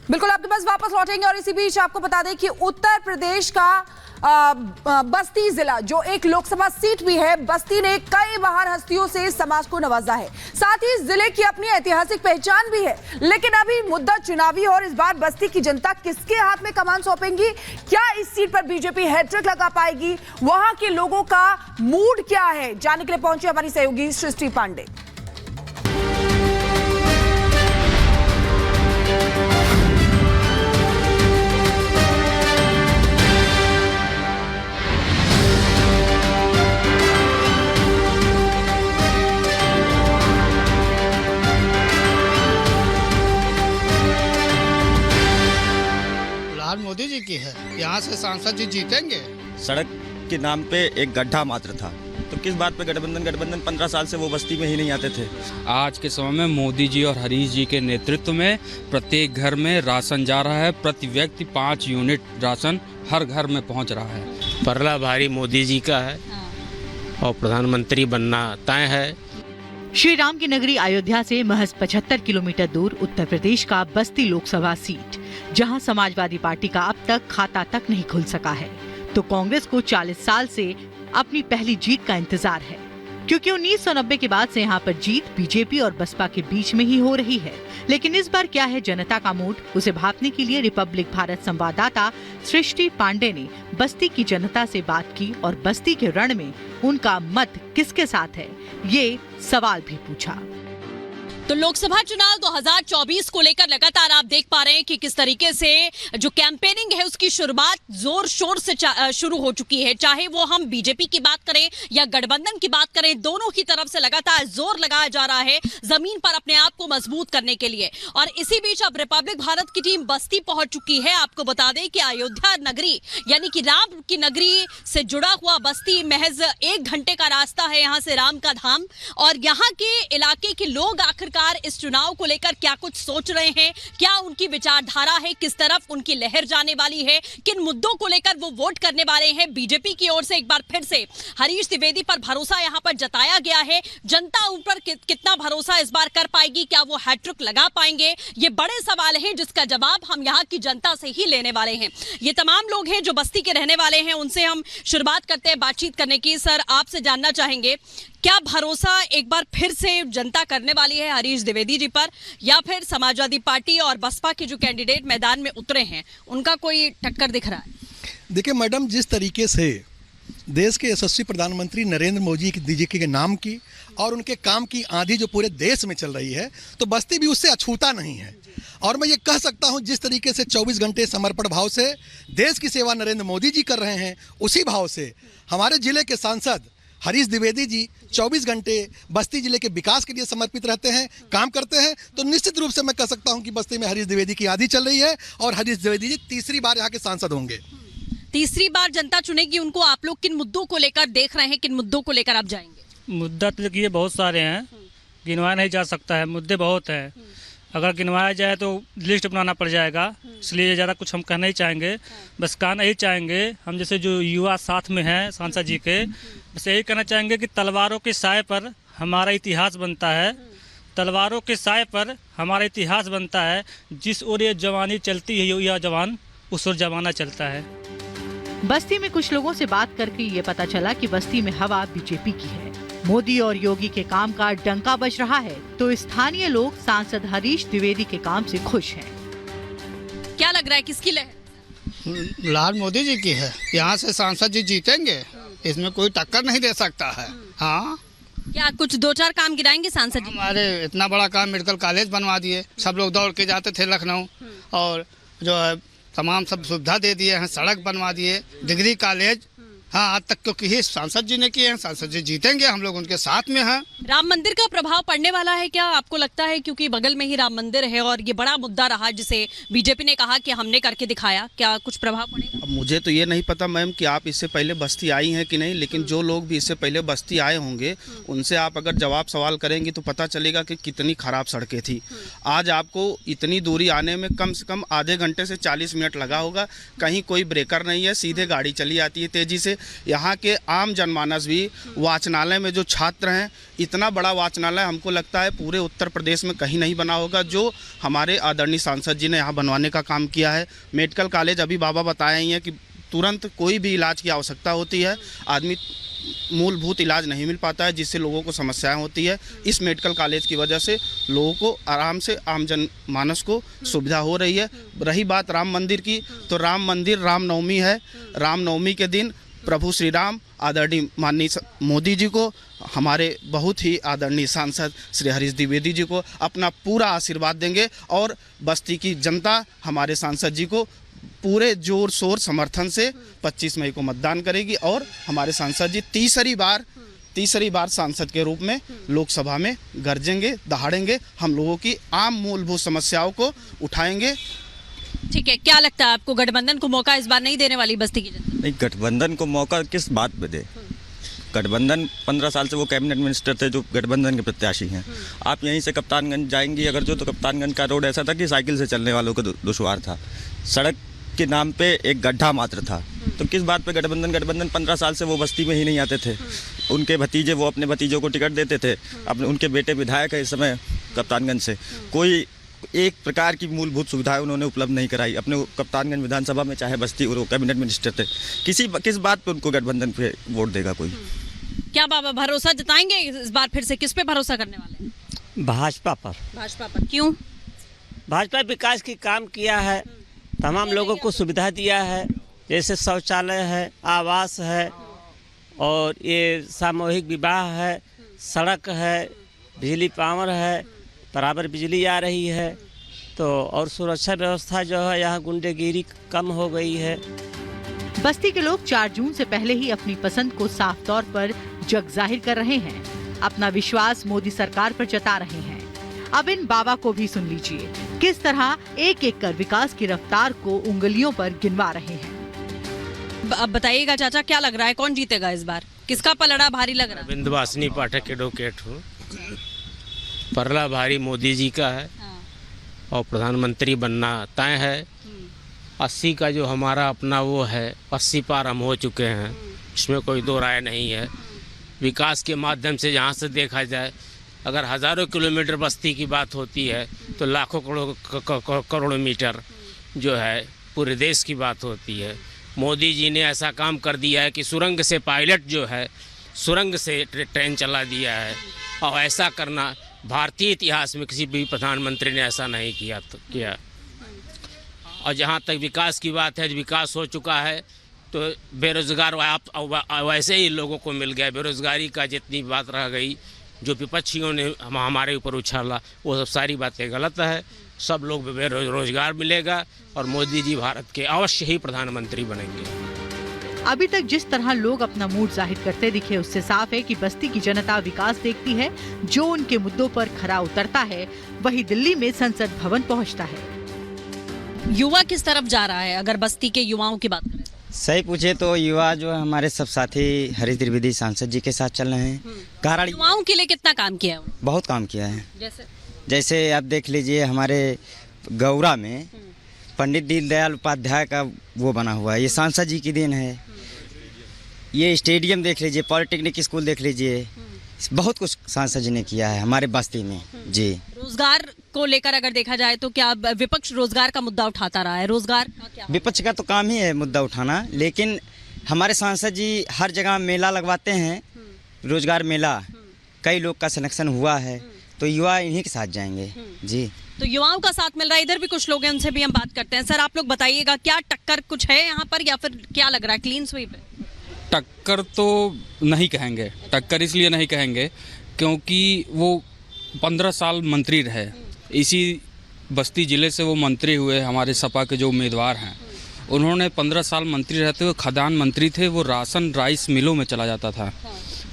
बिल्कुल आपके पास वापस लौटेंगे और इसी बीच आपको बता दें कि उत्तर प्रदेश का बस्ती जिला जो एक लोकसभा सीट भी है, बस्ती ने कई महान हस्तियों से समाज को नवाजा है। साथ ही जिले की अपनी ऐतिहासिक पहचान भी है। लेकिन अभी मुद्दा चुनावी और इस बार बस्ती की जनता किसके हाथ में कमान सौंपेंगी? क्या इस सीट पर बीजेपी हैट्रिक लगा पाएगी? वहां के लोगों का मूड क्या है, जानने के लिए पहुंचे हमारी सहयोगी सृष्टि पांडे। मोदी जी की है, यहाँ से सांसद जी जीतेंगे। सड़क के नाम पे एक गड्ढा मात्र था, तो किस बात पे गठबंधन 15 साल से वो बस्ती में ही नहीं आते थे। आज के समय में मोदी जी और हरीश जी के नेतृत्व में प्रत्येक घर में राशन जा रहा है। प्रति व्यक्ति 5 यूनिट राशन हर घर में पहुंच रहा है। परला भारी मोदी जी का है और प्रधानमंत्री बनना तय है। श्री राम की नगरी अयोध्या से महज 75 किलोमीटर दूर उत्तर प्रदेश का बस्ती लोकसभा सीट, जहां समाजवादी पार्टी का अब तक खाता तक नहीं खुल सका है, तो कांग्रेस को 40 साल से अपनी पहली जीत का इंतजार है, क्योंकि 1990 के बाद से यहां पर जीत बीजेपी और बसपा के बीच में ही हो रही है। लेकिन इस बार क्या है जनता का मूड, उसे भांपने के लिए रिपब्लिक भारत संवाददाता सृष्टि पांडे ने बस्ती की जनता से बात की और बस्ती के रण में उनका मत किसके साथ है, ये सवाल भी पूछा। तो लोकसभा चुनाव 2024 को लेकर लगातार आप देख पा रहे हैं कि किस तरीके से जो कैंपेनिंग है उसकी शुरुआत जोर शोर से शुरू हो चुकी है। चाहे वो हम बीजेपी की बात करें या गठबंधन की बात करें, दोनों की तरफ से लगातार जोर लगाया जा रहा है जमीन पर अपने आप को मजबूत करने के लिए। और इसी बीच अब रिपब्लिक भारत की टीम बस्ती पहुंच चुकी है। आपको बता दें कि अयोध्या नगरी यानी कि राम की नगरी से जुड़ा हुआ बस्ती महज 1 घंटे का रास्ता है यहाँ से राम का धाम। और यहाँ के इलाके के लोग आखिरकार इस चुनाव को लेकर क्या कुछ सोच रहे हैं, क्या उनकी विचारधारा है, किस तरफ उनकी लहर जाने वाली है, किन मुद्दों को लेकर वो वोट करने वाले हैं। बीजेपी की ओर से एक बार फिर से हरीश द्विवेदी पर भरोसा यहां पर जताया गया है। जनता उन पर कितना भरोसा इस बार कर पाएगी, क्या वो हैट्रिक लगा पाएंगे, ये बड़े सवाल हैं जिसका जवाब हम यहाँ की जनता से ही लेने वाले हैं। ये तमाम लोग हैं जो बस्ती के रहने वाले हैं, उनसे हम शुरुआत करते हैं बातचीत करने की। सर, आपसे जानना चाहेंगे क्या भरोसा एक बार फिर से जनता करने वाली है हरीश द्विवेदी जी पर, या फिर समाजवादी पार्टी और बसपा के जो कैंडिडेट मैदान में उतरे हैं उनका कोई टक्कर दिख रहा है? देखिए मैडम, जिस तरीके से देश के यशस्वी प्रधानमंत्री नरेंद्र मोदी जी के नाम की और उनके काम की आंधी जो पूरे देश में चल रही है, तो बस्ती भी उससे अछूता नहीं है। और मैं ये कह सकता हूँ जिस तरीके से 24 घंटे समर्पण भाव से देश की सेवा नरेंद्र मोदी जी कर रहे हैं, उसी भाव से हमारे जिले के सांसद हरीश द्विवेदी जी 24 घंटे बस्ती जिले के विकास के लिए समर्पित रहते हैं, काम करते हैं। तो निश्चित रूप से मैं कह सकता हूं कि बस्ती में हरीश द्विवेदी की आंधी चल रही है और हरीश द्विवेदी जी तीसरी बार यहाँ के सांसद होंगे। तीसरी बार जनता चुनेगी उनको। आप लोग किन मुद्दों को लेकर देख रहे हैं, किन मुद्दों को लेकर आप जाएंगे? मुद्दा तो ये बहुत सारे हैं, गिनवाया नहीं जा सकता है, मुद्दे बहुत हैं। अगर गिनवाया जाए तो लिस्ट बनाना पड़ जाएगा, इसलिए ज़्यादा कुछ हम कहना ही चाहेंगे। बस कहना ही चाहेंगे हम जैसे जो युवा साथ में हैं सांसद जी के, बस यही कहना चाहेंगे कि तलवारों के साए पर हमारा इतिहास बनता है। तलवारों के साए पर हमारा इतिहास बनता है। जिस ओर ये जवानी चलती है यह जवान उस ओर जमाना चलता है। बस्ती में कुछ लोगों से बात करके ये पता चला कि बस्ती में हवा बीजेपी की है। मोदी और योगी के काम का डंका बज रहा है, तो स्थानीय लोग सांसद हरीश द्विवेदी के काम से खुश हैं। क्या लग रहा है किसकी लहर? लाल मोदी जी की है, यहाँ से सांसद जी जीतेंगे, इसमें कोई टक्कर नहीं दे सकता है। हाँ, क्या कुछ 2-4 काम गिराएंगे सांसद जी? हमारे इतना बड़ा काम मेडिकल कॉलेज बनवा दिए, सब लोग दौड़ के जाते थे लखनऊ, और जो है तमाम सब सुविधा दे दिए हैं, सड़क बनवा दिए, डिग्री कॉलेज। हाँ, आज तक क्योंकि ही सांसद जी ने किए हैं, सांसद जी जीतेंगे, हम लोग उनके साथ में हैं। राम मंदिर का प्रभाव पड़ने वाला है क्या आपको लगता है, क्योंकि बगल में ही राम मंदिर है और ये बड़ा मुद्दा रहा जिसे बीजेपी ने कहा कि हमने करके दिखाया, क्या कुछ प्रभाव पड़ेगा? अब मुझे तो ये नहीं पता मैम कि आप इससे पहले बस्ती आई हैं कि नहीं, लेकिन जो लोग भी इससे पहले बस्ती आए होंगे उनसे आप अगर जवाब सवाल करेंगे तो पता चलेगा कि कितनी खराब सड़कें थी। आज आपको इतनी दूरी आने में कम से कम आधे घंटे से 40 मिनट लगा होगा। कहीं कोई ब्रेकर नहीं है, सीधे गाड़ी चली आती है तेजी से, यहाँ के आम जनमानस भी वाचनालय में जो छात्र हैं, इतना बड़ा वाचनालय हमको लगता है पूरे उत्तर प्रदेश में कहीं नहीं बना होगा जो हमारे आदरणीय सांसद जी ने यहाँ बनवाने का काम किया है। मेडिकल कॉलेज अभी बाबा बताए ही हैं कि तुरंत कोई भी इलाज की आवश्यकता होती है, आदमी मूलभूत इलाज नहीं मिल पाता है, जिससे लोगों को समस्याएं होती है। इस मेडिकल कॉलेज की वजह से लोगों को आराम से आम जन मानस को सुविधा हो रही है। रही बात राम मंदिर की, तो राम मंदिर रामनवमी है। रामनवमी के दिन प्रभु श्री राम आदरणीय माननीय मोदी जी को, हमारे बहुत ही आदरणीय सांसद श्री हरीश द्विवेदी जी को अपना पूरा आशीर्वाद देंगे और बस्ती की जनता हमारे सांसद जी को पूरे जोर शोर समर्थन से 25 मई को मतदान करेगी और हमारे सांसद जी तीसरी बार सांसद के रूप में लोकसभा में गरजेंगे, दहाड़ेंगे, हम लोगों की आम मूलभूत समस्याओं को उठाएंगे। ठीक है, क्या लगता है आपको गठबंधन को मौका इस बार नहीं देने वाली बस्ती की जनता? नहीं, गठबंधन को मौका किस बात पे दे? गठबंधन 15 साल से वो कैबिनेट मिनिस्टर थे जो गठबंधन के प्रत्याशी हैं। आप यहीं से कप्तानगंज जाएंगी अगर जो, तो कप्तानगंज का रोड ऐसा था कि साइकिल से चलने वालों को दुश्वार था, सड़क के नाम पे एक गड्ढा मात्र था। तो किस बात पे गठबंधन 15 साल से वो बस्ती में ही नहीं आते थे। उनके भतीजे, वो अपने भतीजों को टिकट देते थे, अपने उनके बेटे विधायक है इस समय कप्तानगंज से, कोई एक प्रकार की मूलभूत सुविधाएं उन्होंने उपलब्ध नहीं कराई अपने कप्तानगंज विधानसभा में, चाहे बस्ती और वो कैबिनेट मिनिस्टर थे। किस बात पे उनको गठबंधन पे वोट देगा कोई? क्या बाबा भरोसा जताएंगे इस बार फिर से? किस पे भरोसा करने वाले हैं? भाजपा पर। भाजपा पर क्यों? भाजपा विकास की काम किया है, तमाम लोगों को सुविधा दिया है, जैसे शौचालय है, आवास है और ये सामूहिक विवाह है, सड़क है, बिजली पावर है, बराबर बिजली आ रही है, तो और सुरक्षा व्यवस्था जो है यहाँ गुंडेगिरी कम हो गई है। बस्ती के लोग 4 जून से पहले ही अपनी पसंद को साफ तौर पर जग जाहिर कर रहे हैं, अपना विश्वास मोदी सरकार पर जता रहे हैं। अब इन बाबा को भी सुन लीजिए, किस तरह एक एक कर विकास की रफ्तार को उंगलियों पर गिनवा रहे हैं। अब बताइएगा चाचा, क्या लग रहा है, कौन जीतेगा इस बार? किसका पलड़ा भारी लग रहा है? विंध्यवासिनी पाठक एडवोकेट हूँ। पलड़ा भारी मोदी जी का है और प्रधानमंत्री बनना तय है। 80 का जो हमारा अपना वो है, 80 पार हम हो चुके हैं, इसमें कोई दो राय नहीं है। विकास के माध्यम से जहाँ से देखा जाए, अगर हज़ारों किलोमीटर बस्ती की बात होती है तो लाखों करोड़ों मीटर जो है पूरे देश की बात होती है। मोदी जी ने ऐसा काम कर दिया है कि सुरंग से पायलट जो है, सुरंग से ट्रेन चला दिया है, और ऐसा करना भारतीय इतिहास में किसी भी प्रधानमंत्री ने ऐसा नहीं किया। और जहाँ तक विकास की बात है, विकास हो चुका है तो बेरोजगार वैसे ही लोगों को मिल गया। बेरोजगारी का जितनी बात रह गई, जो विपक्षियों ने हमारे ऊपर उछाला, वो सब सारी बातें गलत है। सब लोग बेरोजगार मिलेगा और मोदी जी भारत के अवश्य ही प्रधानमंत्री बनेंगे। अभी तक जिस तरह लोग अपना मूड जाहिर करते दिखे, उससे साफ है कि बस्ती की जनता विकास देखती है। जो उनके मुद्दों पर खरा उतरता है वही दिल्ली में संसद भवन पहुंचता है। युवा किस तरफ जा रहा है अगर बस्ती के युवाओं की बात करें? सही पूछे तो युवा जो है हमारे सब साथी हरीश द्विवेदी सांसद जी के साथ चल रहे हैं। कारण युवाओं के लिए कितना काम किया है? बहुत काम किया है। जैसे आप देख लीजिए, हमारे गौरा में पंडित दीनदयाल उपाध्याय का वो बना हुआ है, ये सांसद जी की देन है। ये स्टेडियम देख लीजिए, पॉलिटेक्निक स्कूल देख लीजिए, बहुत कुछ सांसद जी ने किया है हमारे बस्ती में जी। रोजगार को लेकर अगर देखा जाए तो क्या विपक्ष रोजगार का मुद्दा उठाता रहा है? रोजगार विपक्ष का तो काम ही है मुद्दा उठाना, लेकिन हमारे सांसद जी हर जगह मेला लगवाते हैं, रोजगार मेला, कई लोग का सिलेक्शन हुआ है, तो युवा इन्हीं के साथ जाएंगे जी। तो युवाओं का साथ मिल रहा है। इधर भी कुछ लोग हैं, उनसे भी हम बात करते हैं। सर, आप लोग बताइएगा, क्या टक्कर कुछ है यहाँ पर या फिर क्या लग रहा है, क्लीन स्वीप है? टक्कर तो नहीं कहेंगे, टक्कर इसलिए नहीं कहेंगे क्योंकि वो 15 साल मंत्री रहे, इसी बस्ती ज़िले से वो मंत्री हुए। हमारे सपा के जो उम्मीदवार हैं, उन्होंने 15 साल मंत्री रहते हुए खदान मंत्री थे। वो राशन राइस मिलों में चला जाता था,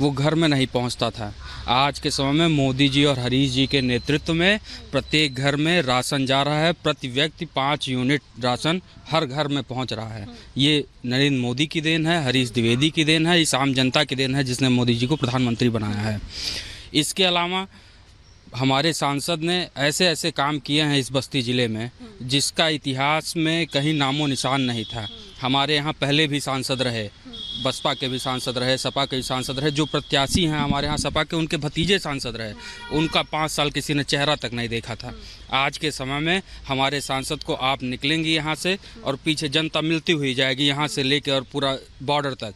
वो घर में नहीं पहुंचता था। आज के समय में मोदी जी और हरीश जी के नेतृत्व में प्रत्येक घर में राशन जा रहा है। प्रति व्यक्ति 5 यूनिट राशन हर घर में पहुंच रहा है। ये नरेंद्र मोदी की देन है, हरीश द्विवेदी की देन है, इस आम जनता की देन है जिसने मोदी जी को प्रधानमंत्री बनाया है। इसके अलावा हमारे सांसद ने ऐसे ऐसे काम किए हैं इस बस्ती ज़िले में जिसका इतिहास में कहीं नामो निशान नहीं था। हमारे यहाँ पहले भी सांसद रहे, बसपा के भी सांसद रहे, सपा के भी सांसद रहे, जो प्रत्याशी हैं हमारे यहाँ सपा के, उनके भतीजे सांसद रहे, उनका 5 साल किसी ने चेहरा तक नहीं देखा था। आज के समय में हमारे सांसद को आप निकलेंगे यहाँ से और पीछे जनता मिलती हुई जाएगी यहाँ से लेकर और पूरा बॉर्डर तक।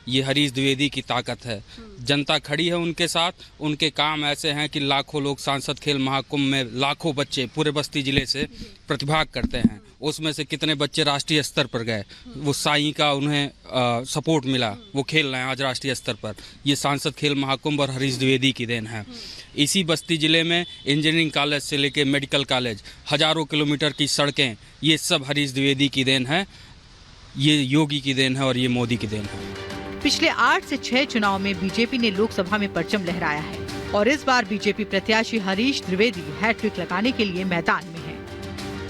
ये हरीश द्विवेदी की ताकत है, जनता खड़ी है उनके साथ। उनके काम ऐसे हैं कि लाखों लोग सांसद खेल महाकुंभ में, लाखों बच्चे पूरे बस्ती जिले से प्रतिभाग करते हैं, उसमें से कितने बच्चे राष्ट्रीय स्तर पर गए, वो साईं का उन्हें सपोर्ट मिला, वो खेल रहे हैं आज राष्ट्रीय स्तर पर। ये सांसद खेल महाकुंभ और हरीश द्विवेदी की देन है। इसी बस्ती ज़िले में इंजीनियरिंग कॉलेज से लेकर मेडिकल कॉलेज, हज़ारों किलोमीटर की सड़कें, ये सब हरीश द्विवेदी की देन है, ये योगी की देन है और ये मोदी की देन है। पिछले 8 से 6 चुनाव में बीजेपी ने लोकसभा में परचम लहराया है और इस बार बीजेपी प्रत्याशी हरीश द्विवेदी हैट्रिक लगाने के लिए मैदान में है।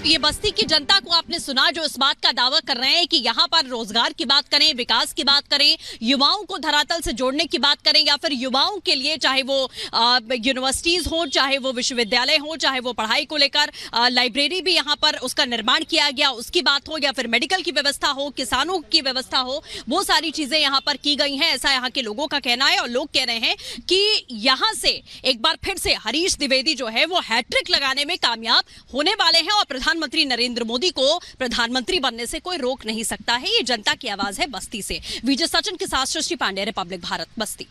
ये बस्ती की जनता को आपने सुना, जो इस बात का दावा कर रहे हैं कि यहाँ पर रोजगार की बात करें, विकास की बात करें, युवाओं को धरातल से जोड़ने की बात करें, या फिर युवाओं के लिए चाहे वो यूनिवर्सिटीज हो, चाहे वो विश्वविद्यालय हो, चाहे वो पढ़ाई को लेकर लाइब्रेरी भी यहाँ पर उसका निर्माण किया गया उसकी बात हो, या फिर मेडिकल की व्यवस्था हो, किसानों की व्यवस्था हो, वो सारी चीजें यहाँ पर की गई हैं, ऐसा यहाँ के लोगों का कहना है। और लोग कह रहे हैं कि यहाँ से एक बार फिर से हरीश द्विवेदी जो है वो हैट्रिक लगाने में कामयाब होने वाले हैं और प्रधानमंत्री नरेंद्र मोदी को प्रधानमंत्री बनने से कोई रोक नहीं सकता है। ये जनता की आवाज है बस्ती से। विजय सचिन के साथ सृष्टि पांडे, रिपब्लिक भारत, बस्ती।